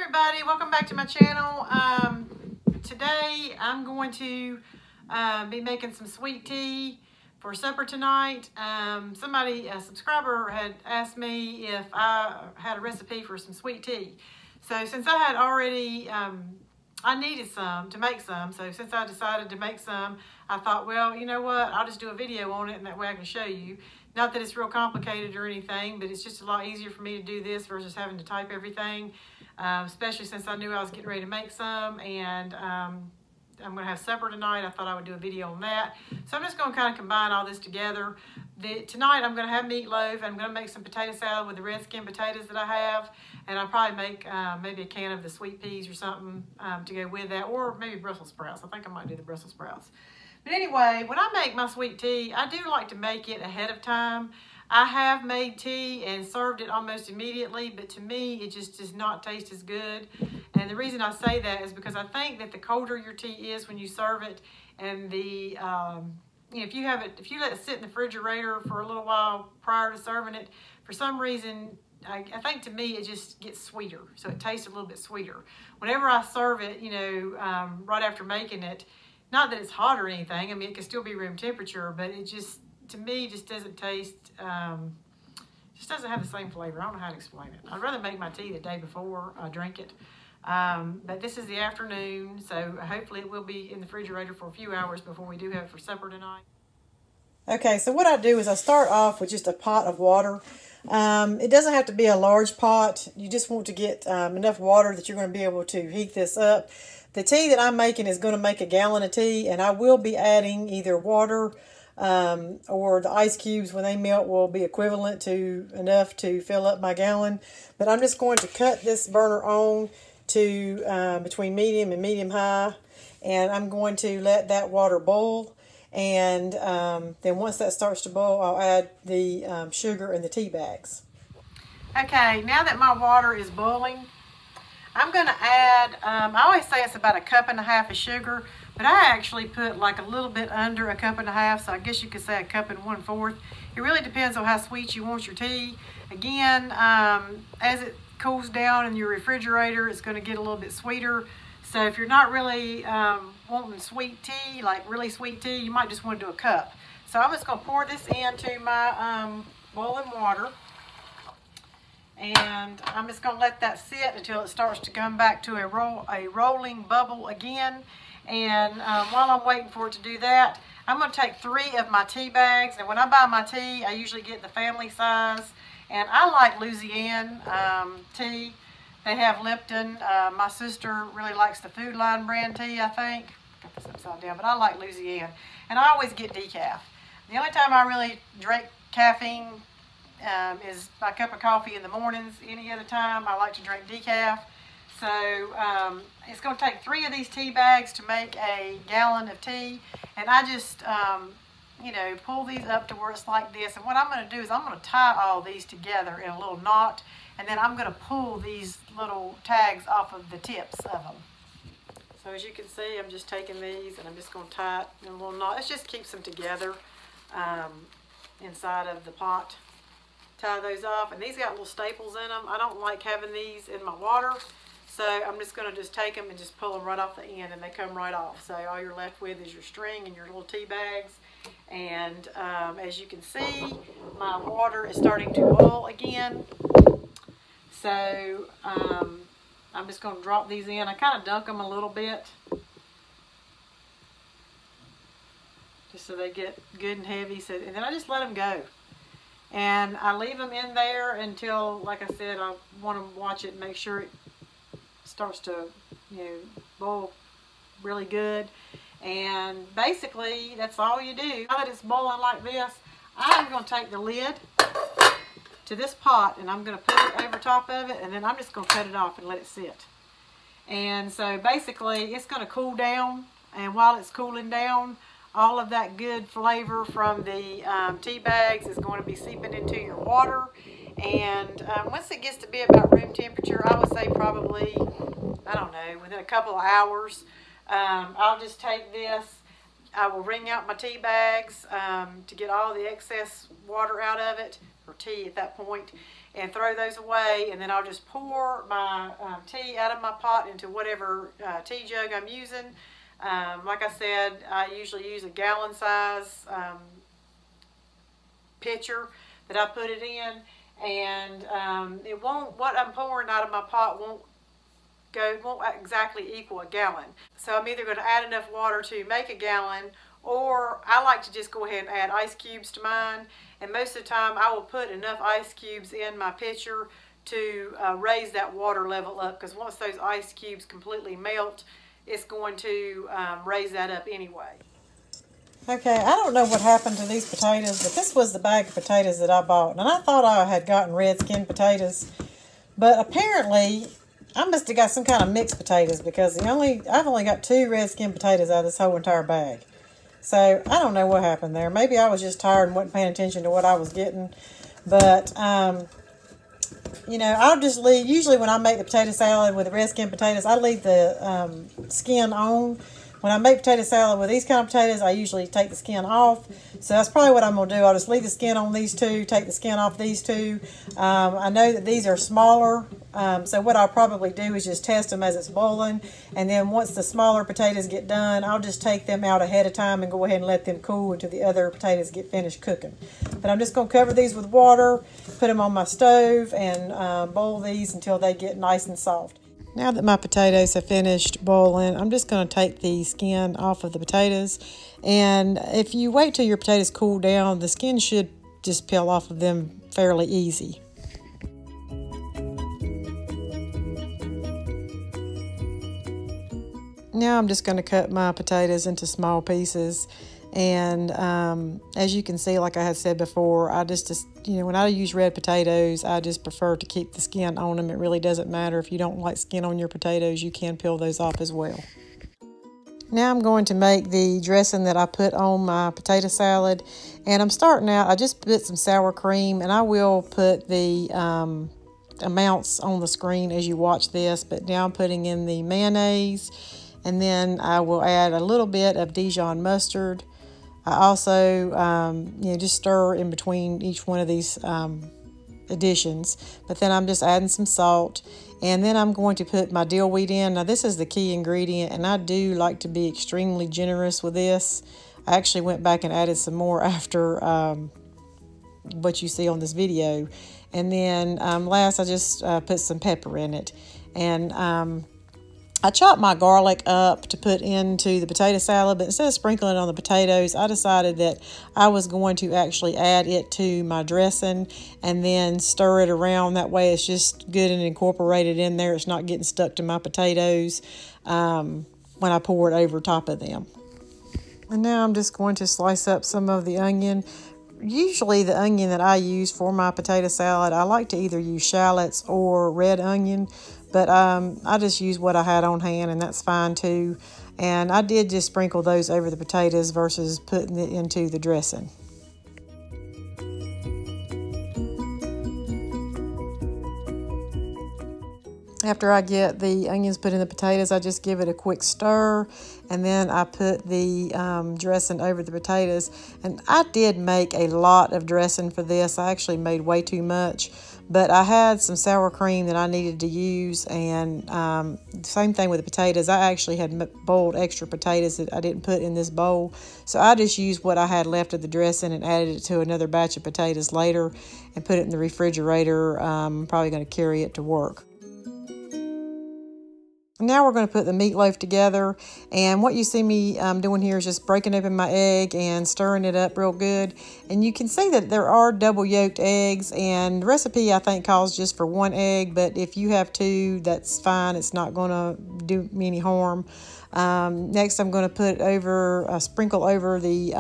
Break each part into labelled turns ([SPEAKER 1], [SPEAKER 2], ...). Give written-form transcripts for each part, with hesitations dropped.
[SPEAKER 1] everybody, welcome back to my channel. Today I'm going to be making some sweet tea for supper tonight. A subscriber had asked me if I had a recipe for some sweet tea. So since I had already, I needed some to make some, so since I decided to make some, I thought, well, you know what, I'll just do a video on it and that way I can show you. Not that it's real complicated or anything, but it's just a lot easier for me to do this versus having to type everything, especially since I knew I was getting ready to make some, and I'm going to have supper tonight. I thought I would do a video on that. So I'm just going to kind of combine all this together. Tonight I'm going to have meatloaf. I'm going to make some potato salad with the red skin potatoes that I have, and I'll probably make maybe a can of the sweet peas or something to go with that, or maybe Brussels sprouts. I think I might do the Brussels sprouts. But anyway, when I make my sweet tea, I do like to make it ahead of time. I have made tea and served it almost immediately, but to me, it just does not taste as good. And the reason I say that is because I think that the colder your tea is when you serve it, and the if you let it sit in the refrigerator for a little while prior to serving it, for some reason, I think to me it just gets sweeter, so it tastes a little bit sweeter. Whenever I serve it, right after making it, not that it's hot or anything, I mean, it can still be room temperature, but it just, to me, just doesn't taste, just doesn't have the same flavor. I don't know how to explain it. I'd rather make my tea the day before I drink it. But this is the afternoon, so hopefully it will be in the refrigerator for a few hours before we do have it for supper tonight. Okay, so what I do is I start off with just a pot of water. It doesn't have to be a large pot. You just want to get enough water that you're going to be able to heat this up. The tea that I'm making is going to make a gallon of tea, and I will be adding either water or the ice cubes when they melt will be equivalent to enough to fill up my gallon. But I'm just going to cut this burner on to between medium and medium high, and I'm going to let that water boil. And then once that starts to boil, I'll add the sugar and the tea bags. Okay, now that my water is boiling, I'm going to add, I always say it's about 1.5 cups of sugar, but I actually put like a little bit under 1.5 cups, so I guess you could say 1 1/4 cups. It really depends on how sweet you want your tea. Again, as it cools down in your refrigerator, it's going to get a little bit sweeter. So if you're not really wanting sweet tea, like really sweet tea, you might just want to do a cup. So I'm just going to pour this into my boiling water. And I'm just going to let that sit until it starts to come back to a rolling bubble again. And while I'm waiting for it to do that, I'm going to take 3 of my tea bags. And when I buy my tea, I usually get the family size. And I like Louisiana tea. They have Lipton. My sister really likes the Food Line brand tea, I think. Got this upside down, but I like Louisiana. And I always get decaf. The only time I really drink caffeine is my cup of coffee in the mornings. Any other time, I like to drink decaf. So it's going to take 3 of these tea bags to make a gallon of tea. And I just, pull these up to where it's like this. And what I'm going to do is I'm going to tie all these together in a little knot. And then I'm going to pull these little tags off of the tips of them. So as you can see, I'm just taking these and I'm just going to tie it in a little knot. It just keeps them together inside of the pot. Tie those off, and these got little staples in them. I don't like having these in my water, so I'm just going to just take them and just pull them right off the end, and they come right off. So all you're left with is your string and your little tea bags. And as you can see, my water is starting to boil again. So I'm just going to drop these in. I kind of dunk them a little bit, just so they get good and heavy. So, and then I just let them go. And I leave them in there until, like I said, I want to watch it and make sure it starts to, boil really good. And basically, that's all you do. Now that it's boiling like this, I'm going to take the lid to this pot and I'm going to put it over top of it, and then I'm just going to cut it off and let it sit. And so basically, it's going to cool down, and while it's cooling down, all of that good flavor from the tea bags is going to be seeping into your water. And once it gets to be about room temperature, I would say probably, I don't know, within a couple of hours, I'll just take this. I will wring out my tea bags to get all the excess water out of it, or tea at that point. and throw those away, and then I'll just pour my tea out of my pot into whatever tea jug I'm using. Like I said, I usually use a gallon size pitcher that I put it in, and it won't, what I'm pouring out of my pot won't exactly equal a gallon. So I'm either going to add enough water to make a gallon, or I like to just go ahead and add ice cubes to mine. And most of the time I will put enough ice cubes in my pitcher to raise that water level up, because once those ice cubes completely melt, it's going to raise that up anyway. Okay, I don't know what happened to these potatoes, but this was the bag of potatoes that I bought. And I thought I had gotten red skin potatoes, but apparently I must have got some kind of mixed potatoes, because I've only got 2 red skin potatoes out of this whole entire bag. So I don't know what happened there. Maybe I was just tired and wasn't paying attention to what I was getting. But, you know, I'll just leave, usually when I make the potato salad with the red skin potatoes, I leave the skin on. When I make potato salad with these kind of potatoes, I usually take the skin off. So that's probably what I'm going to do. I'll just leave the skin on these 2, take the skin off these 2. I know that these are smaller, so what I'll probably do is just test them as it's boiling. And then once the smaller potatoes get done, I'll just take them out ahead of time and go ahead and let them cool until the other potatoes get finished cooking. But I'm just going to cover these with water, put them on my stove, and boil these until they get nice and soft. Now that my potatoes have finished boiling, I'm just going to take the skin off of the potatoes. And if you wait till your potatoes cool down, the skin should just peel off of them fairly easy. Now I'm just going to cut my potatoes into small pieces. And as you can see, like I had said before, when I use red potatoes, I just prefer to keep the skin on them. It really doesn't matter if you don't like skin on your potatoes, you can peel those off as well. Now I'm going to make the dressing that I put on my potato salad. And I'm starting out, I just put some sour cream, and I will put the amounts on the screen as you watch this. But now I'm putting in the mayonnaise, and then I will add a little bit of Dijon mustard. I also, just stir in between each one of these additions. But then I'm just adding some salt. And then I'm going to put my dill wheat in. Now, this is the key ingredient, and I do like to be extremely generous with this. I actually went back and added some more after what you see on this video. And then last, I just put some pepper in it. And I chopped my garlic up to put into the potato salad, but instead of sprinkling it on the potatoes, I decided that I was going to actually add it to my dressing and then stir it around. That way it's just good and incorporated in there. It's not getting stuck to my potatoes when I pour it over top of them. And now I'm just going to slice up some of the onion. Usually the onion that I use for my potato salad, I like to either use shallots or red onion. But I just used what I had on hand, and that's fine too. And I did just sprinkle those over the potatoes versus putting it into the dressing. After I get the onions put in the potatoes, I just give it a quick stir, and then I put the dressing over the potatoes. And I did make a lot of dressing for this. I actually made way too much. But I had some sour cream that I needed to use, and same thing with the potatoes. I actually had boiled extra potatoes that I didn't put in this bowl. So I just used what I had left of the dressing and added it to another batch of potatoes later and put it in the refrigerator. I'm probably going to carry it to work. Now we're going to put the meatloaf together, and what you see me doing here is just breaking open my egg and stirring it up real good. And you can see that there are double yolked eggs, and the recipe I think calls just for 1 egg, but if you have 2, that's fine. It's not going to do me any harm. Next I'm going to put sprinkle over the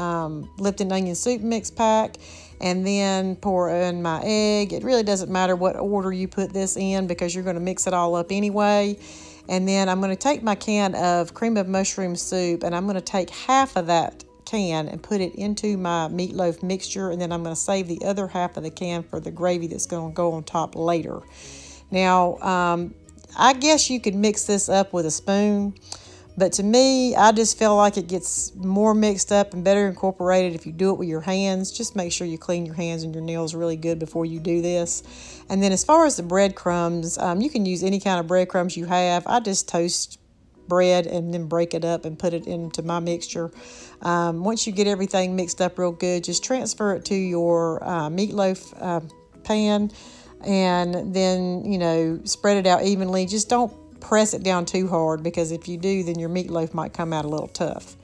[SPEAKER 1] Lipton onion soup mix pack, and then pour in my egg. It really doesn't matter what order you put this in because you're going to mix it all up anyway. And then I'm going to take my can of cream of mushroom soup, and I'm going to take half of that can and put it into my meatloaf mixture, and then I'm going to save the other half of the can for the gravy that's going to go on top later. Now, I guess you could mix this up with a spoon, But to me, I just feel like it gets more mixed up and better incorporated if you do it with your hands. Just make sure you clean your hands and your nails really good before you do this. And then as far as the breadcrumbs, you can use any kind of breadcrumbs you have. I just toast bread and then break it up and put it into my mixture. Once you get everything mixed up real good, just transfer it to your meatloaf pan, and then, you know, spread it out evenly. Just don't press it down too hard, because if you do, then your meatloaf might come out a little tough.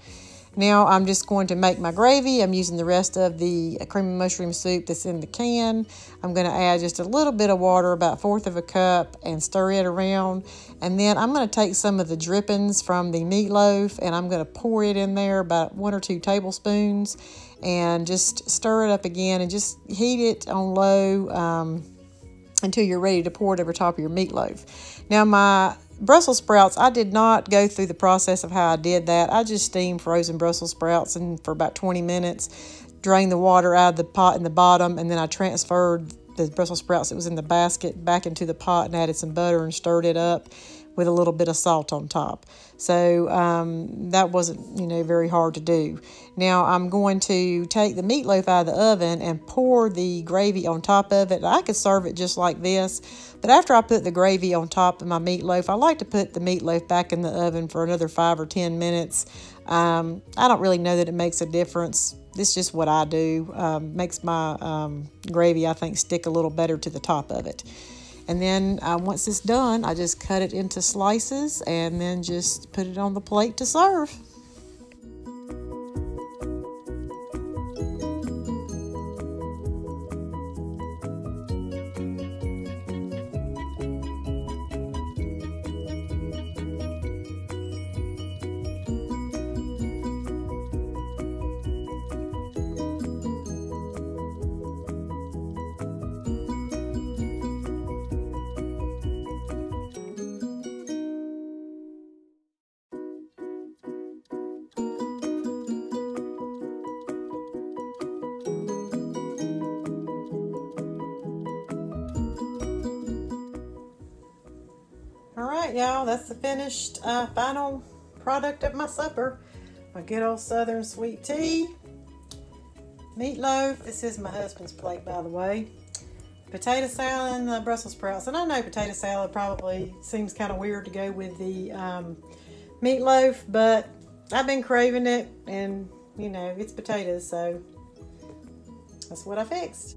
[SPEAKER 1] Now I'm just going to make my gravy. I'm using the rest of the cream of mushroom soup that's in the can. I'm going to add just a little bit of water, about 1/4 of a cup, and stir it around. And then I'm going to take some of the drippings from the meatloaf and I'm going to pour it in there, about 1 or 2 tablespoons, and just stir it up again and just heat it on low until you're ready to pour it over top of your meatloaf. Now my Brussels sprouts, I did not go through the process of how I did that. I just steamed frozen Brussels sprouts and for about 20 minutes, drained the water out of the pot in the bottom, and then I transferred the Brussels sprouts that was in the basket back into the pot and added some butter and stirred it up with a little bit of salt on top. So that wasn't, you know, very hard to do. Now I'm going to take the meatloaf out of the oven and pour the gravy on top of it. I could serve it just like this, but after I put the gravy on top of my meatloaf, I like to put the meatloaf back in the oven for another 5 or 10 minutes. I don't really know that it makes a difference. This is just what I do. Makes my gravy, I think, stick a little better to the top of it. And then once it's done, I just cut it into slices and then just put it on the plate to serve. All right, y'all, that's the finished final product of my supper. My good old Southern sweet tea, meatloaf. This is my husband's plate, by the way. Potato salad and the Brussels sprouts. And I know potato salad probably seems kind of weird to go with the meatloaf, but I've been craving it, and, you know, it's potatoes, so that's what I fixed.